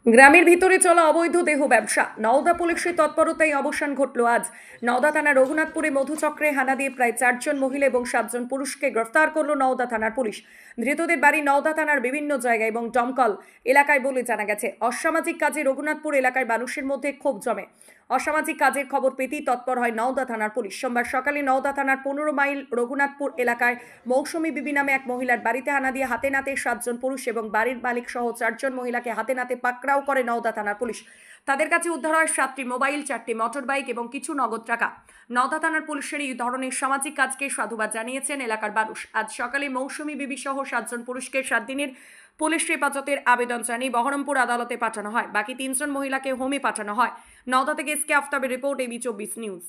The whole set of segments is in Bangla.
গ্রামের ভিতরে চলা অবৈধ দেহ ব্যবসা, নওদা পুলিশের তৎপরতায় অবসান ঘটল আজ। নওদা থানার রঘুনাথপুরে মধুচক্রে হানা দিয়ে প্রায় 4 জন মহিলা এবং 7 জন পুরুষকে গ্রেফতার করল নওদা থানার পুলিশ। ধৃতদের বাড়ি নওদা থানার বিভিন্ন জায়গায় এবং দমকল এলাকায় বলে জানা গেছে। অসামাজিক কাজে রঘুনাথপুর এলাকার মানুষের মধ্যে ক্ষোভ জমে। অসামাজিক কাজের খবর পেতেই তৎপর হয় নওদা থানার পুলিশ। সোমবার সকালে নওদা থানার 15 মাইল রঘুনাথপুর এলাকায় মৌসুমী বিবি নামে এক মহিলার বাড়িতে হানা দিয়ে হাতে নাতে 7 জন পুরুষ এবং বাড়ির মালিক সহ 4 জন মহিলাকে হাতে নাতে পাকড়াও করে নওদা থানার পুলিশ। তাদের কাছে উদ্ধার হয় 7টি মোবাইল, 4টি মোটর বাইক এবং কিছু নগদ টাকা। নওদা থানার পুলিশের এই ধরনের সামাজিক কাজকে সাধুবাদ জানিয়েছেন এলাকার মানুষ। আজ সকালে মৌসুমী বিবি সহ 7 জন পুরুষকে 7 দিনের পুলিশ হেফাজতের আবেদন জানিয়ে বহরমপুর আদালতে পাঠানো হয়। বাকি 3 জন মহিলাকে হোমে পাঠানো হয়। নওদা থেকে এসকে আফতাবের রিপোর্ট, এবি24 নিউজ।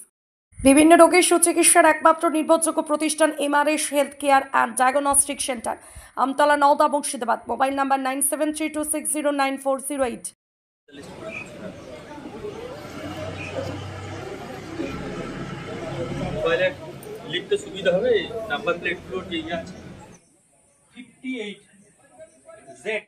বিভিন্ন রোগের সুচিকিৎসার একমাত্র নির্ভরযোগ্য প্রতিষ্ঠান MRS health care and diagnostic centre, Amtala, Nowda, Murshidabad. Mobile number 9732609408। মোবাইলে লিখতে সুবিধা হবে, নাম্বার প্লেটগুলো ঠিক আছে। 58 জেড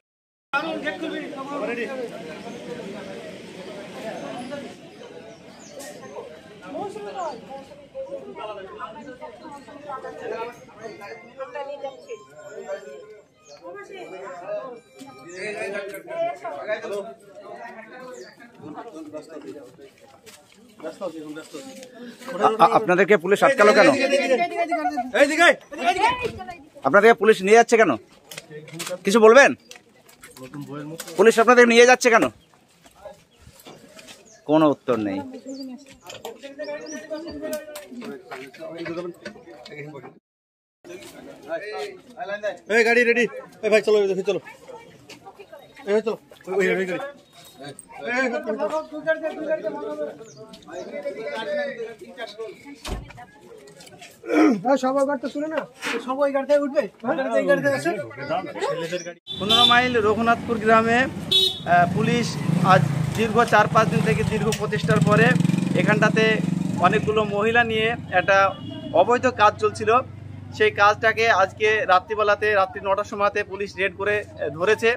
আপনাদেরকে পুলিশ আটকালো কেন? আপনাদেরকে পুলিশ নিয়ে যাচ্ছে কেন? কিছু বলবেন? পুলিশ আপনাদের নিয়ে যাচ্ছে কেন? কোনো উত্তর নেই। গাড়ি রেডি ভাই, চলো চলো চলো। সবাই গাড়িতে শুনে না, সবাই গাড়িতে উঠবে। 15 মাইল রঘুনাথপুর গ্রামে পুলিশ আজ দীর্ঘ 4-5 দিন থেকে দীর্ঘ প্রচেষ্টার পরে এখানটাতে অনেকগুলো মহিলা নিয়ে একটা অবৈধ কাজ চলছিল। সেই কাজটাকে আজকে রাত্রি 9টার সময়তে পুলিশ রেড করে ধরেছে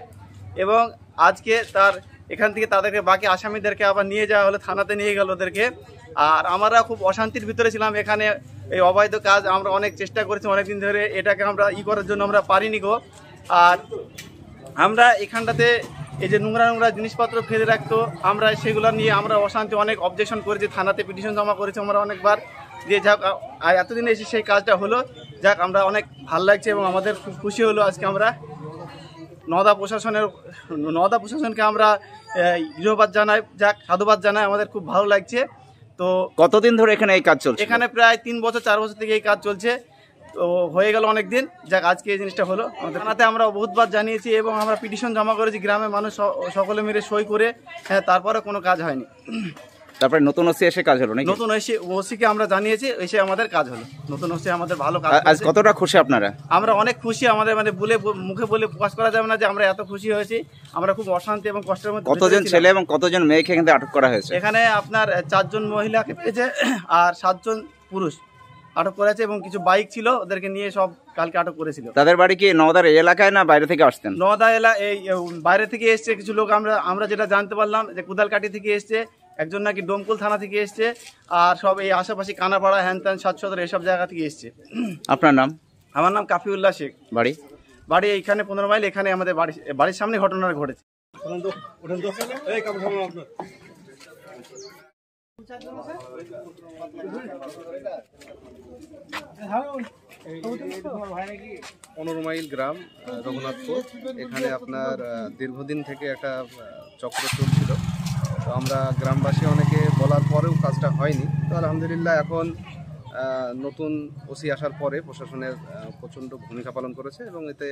এবং আজকে এখান থেকে তাদেরকে বাকি আসামিদেরকে আবার নিয়ে যাওয়া হলো, থানাতে নিয়ে গেল ওদেরকে। আর আমরা খুব অশান্তির ভিতরে ছিলাম। এখানে এই অবৈধ কাজ আমরা অনেক চেষ্টা করেছি অনেকদিন ধরে, এটাকে আমরা করার জন্য আমরা পারিনি গো। আর আমরা এখানটাতে এই যে নোংরা জিনিসপত্র ফেলে রাখতো, আমরা সেগুলো নিয়ে আমরা অশান্তি অনেক অবজেকশন করেছি, থানাতে পিটিশন জমা করেছি আমরা অনেকবার। দিয়ে যাক এতদিনে এসে সেই কাজটা হলো, যাক আমরা অনেক ভালো লাগছে এবং আমাদের খুব খুশি হলো। আজকে আমরা নওদা প্রশাসনকে আমরা ধন্যবাদ জানাই, যাক সাধুবাদ জানাই, আমাদের খুব ভালো লাগছে। তো কতদিন ধরে এখানে এই কাজ চলছে? এখানে প্রায় 3-4 বছর থেকে এই কাজ চলছে, তো হয়ে গেল অনেক দিন। যাক আজকে এই জিনিসটা হলো। আমাদের থানাতে আমরা বহুতবার জানিয়েছি এবং আমরা পিটিশন জমা করেছি, গ্রামের মানুষ সকলে মিলে সই করে। হ্যাঁ, তারপরে কোনো কাজ হয়নি। তারপরে নতুন ওসি এসে কাজ হলো নাকি? নতুন ওসিকে আমরা জানিয়েছি, এসে আমাদের কাজ হলো। নতুন ওসি আমাদের ভালো কাজ। আজ কতটা খুশি আপনারা? আমরা অনেক খুশি। আমাদের মুখে বলে প্রকাশ করা যাবে না যে আমরা এত খুশি হয়েছি। আমরা খুব অশান্তি এবং কষ্টের মধ্যে। কতজন ছেলে এবং কতজন মেয়েকে এখানে আটক করা হয়েছে? এখানে আপনার 4 জন মহিলাকে পেয়েছে আর 7 জন পুরুষ আটক করেছে এবং কিছু বাইক ছিল, ওদেরকে নিয়ে সব কালকে আটক করেছিল। তাদের বাড়ি কি নওদার এলাকায় না বাইরে থেকে আসতেন? নওদা এই বাইরে থেকে এসছে কিছু লোক। আমরা যেটা জানতে পারলাম যে কুদালকাটি থেকে এসছে, একজন নাকি ডোমকুল থানা থেকে এসছে, আর সব এই আশেপাশে কানাপাড়া, হ্যানত্যান, 7 সদর এসব জায়গা থেকে এসছে। আপনার নাম? আমার নাম কাফিউল্লাহ শেখ। বাড়ি এইখানে 15 মাইল, এখানে আমাদের বাড়ির সামনে ঘটনাটা ঘটেছে। পনেরো মাইল গ্রাম রঘুনাথপুর, এখানে আপনার দীর্ঘদিন থেকে একটা চক্র চলছিল। তো আমরা গ্রামবাসী অনেকে বলার পরেও কাজটা হয়নি। তো আলহামদুলিল্লাহ এখন নতুন ওসি আসার পরে প্রশাসনের প্রচণ্ড ভূমিকা পালন করেছে এবং এতে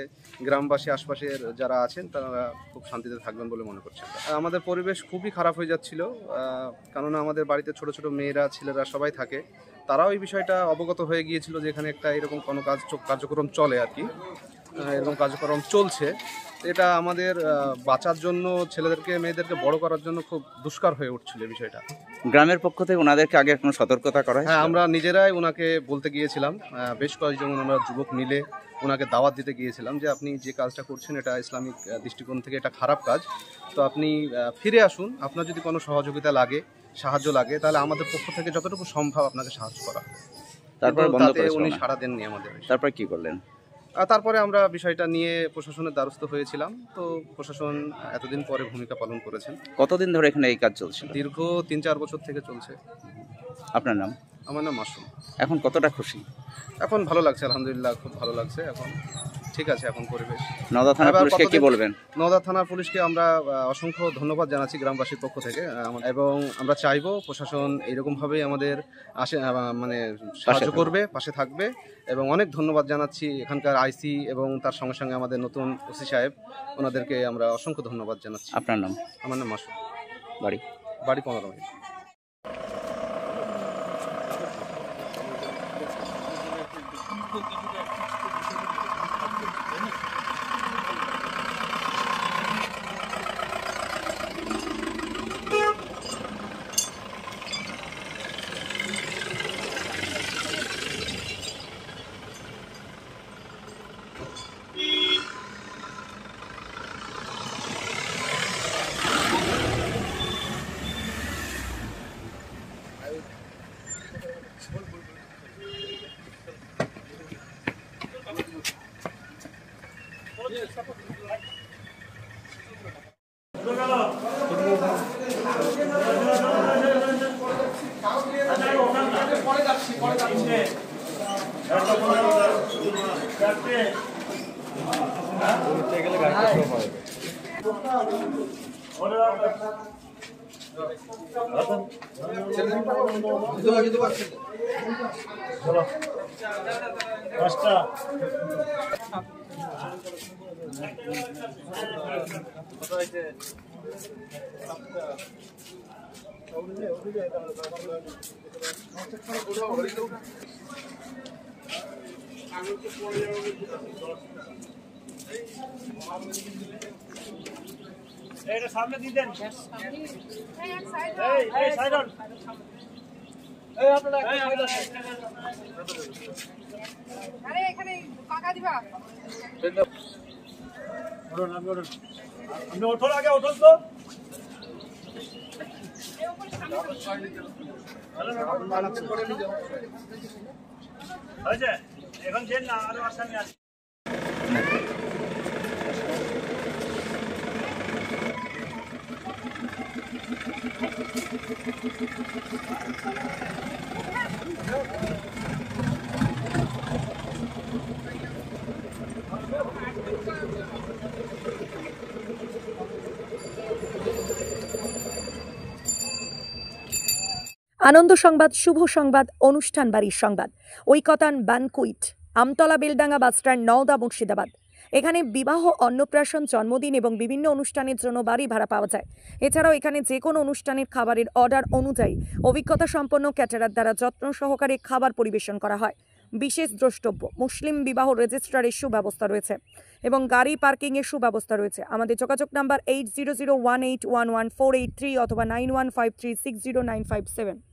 গ্রামবাসী আশপাশের যারা আছেন তারা খুব শান্তিতে থাকবেন বলে মনে করছেন। আমাদের পরিবেশ খুবই খারাপ হয়ে যাচ্ছিল, কেননা আমাদের বাড়িতে ছোট ছোট মেয়েরা, ছেলেরা সবাই থাকে। তারাও এই বিষয়টা অবগত হয়ে গিয়েছিল যে এখানে একটা এরকম কোনো কার্যক্রম চলে আর কি, এরকম কার্যক্রম চলছে। এটা আমাদের বাঁচার জন্য, ছেলেদেরকে মেয়েদেরকে বড় করার জন্য খুব দুষ্কর হয়ে উঠছিল বিষয়টা। গ্রামের পক্ষ থেকে ওনাদেরকে আগে কোনো সতর্কতা করা? হ্যাঁ, আমরা নিজেরাই ওনাকে বলতে গিয়েছিলাম, বেশ কয়েকজন আমরা যুবক মিলে ওনাকে দাওয়াত দিতে গিয়েছিলাম যে আপনি যে কাজটা করছেন এটা ইসলামিক দৃষ্টিকোণ থেকে এটা খারাপ কাজ, তো আপনি ফিরে আসুন, আপনার যদি কোনো সহযোগিতা লাগে, সাহায্য লাগে, তাহলে আমাদের পক্ষ থেকে যতটুকু সম্ভব আপনাকে সাহায্য করা হবে। তারপরে কিন্তু বন্ধ তাতে করেছিল উনি না? সাড়া দেননি আমাদের। তারপরে কি করলেন? তারপরে আমরা বিষয়টা নিয়ে প্রশাসনের দ্বারস্থ হয়েছিলাম, তো প্রশাসন এতদিন পরে ভূমিকা পালন করেছেন। কতদিন ধরে এখানে এই কাজ চলছিল? দীর্ঘ ৩-৪ বছর থেকে চলছে। আপনার নাম? আমার নাম মাসুম। এখন কতটা খুশি? এখন ভালো লাগছে, আলহামদুলিল্লাহ, খুব ভালো লাগছে। এখন ঠিক আছে, এখন পরিবেশ। নওদা থানা এবার পুলিশকে কি কতদিন- বলবেন? নওদা থানার পুলিশকে আমরা অসংখ্য ধন্যবাদ জানাচ্ছি গ্রামবাসীর পক্ষ থেকে, এবং আমরা চাইবো প্রশাসন এইরকমভাবেই আমাদের মানে সাহায্য থাকবে। করবে, পাশে থাকবে। এবং অনেক ধন্যবাদ জানাচ্ছি এখানকার আইসি এবং তার সঙ্গে সঙ্গে আমাদের নতুন ওসি সাহেব, ওনাদেরকে আমরা অসংখ্য ধন্যবাদ জানাচ্ছি। আপনার নাম? আমার নাম মাসুম, বাড়ি? বাড়ি 15 মাইল। এটা সামনে দিয়ে দেন। এই সাইড অন। এই আপনারা আরে এখানে কাকা দিবা ওঠুন, আপনি ওঠুন। আপনি ওঠুন, আগে ওঠুন তো। হয়েছে? এখন দেন না, আরো আসামি আছে। আনন্দ সংবাদ, শুভ সংবাদ, অনুষ্ঠান বাড়ির সংবাদ, ঐকতান বানকুইট, আমতলা বেলডাঙ্গা বাসস্ট্যান্ড, নওদা, মুর্শিদাবাদ। এখানে বিবাহ, অন্নপ্রাশন, জন্মদিন এবং বিভিন্ন অনুষ্ঠানের জন্য বাড়ি ভাড়া পাওয়া যায়। এছাড়াও এখানে যে কোনো অনুষ্ঠানের খাবারের অর্ডার অনুযায়ী অভিজ্ঞতা সম্পন্ন ক্যাটারার দ্বারা যত্ন সহকারে খাবার পরিবেশন করা হয়। বিশেষ দ্রষ্টব্য, মুসলিম বিবাহ রেজিস্ট্রারের সুব্যবস্থা রয়েছে এবং গাড়ি পার্কিংয়ের সুব্যবস্থা রয়েছে। আমাদের যোগাযোগ নাম্বার 8001811483 অথবা 9153609557।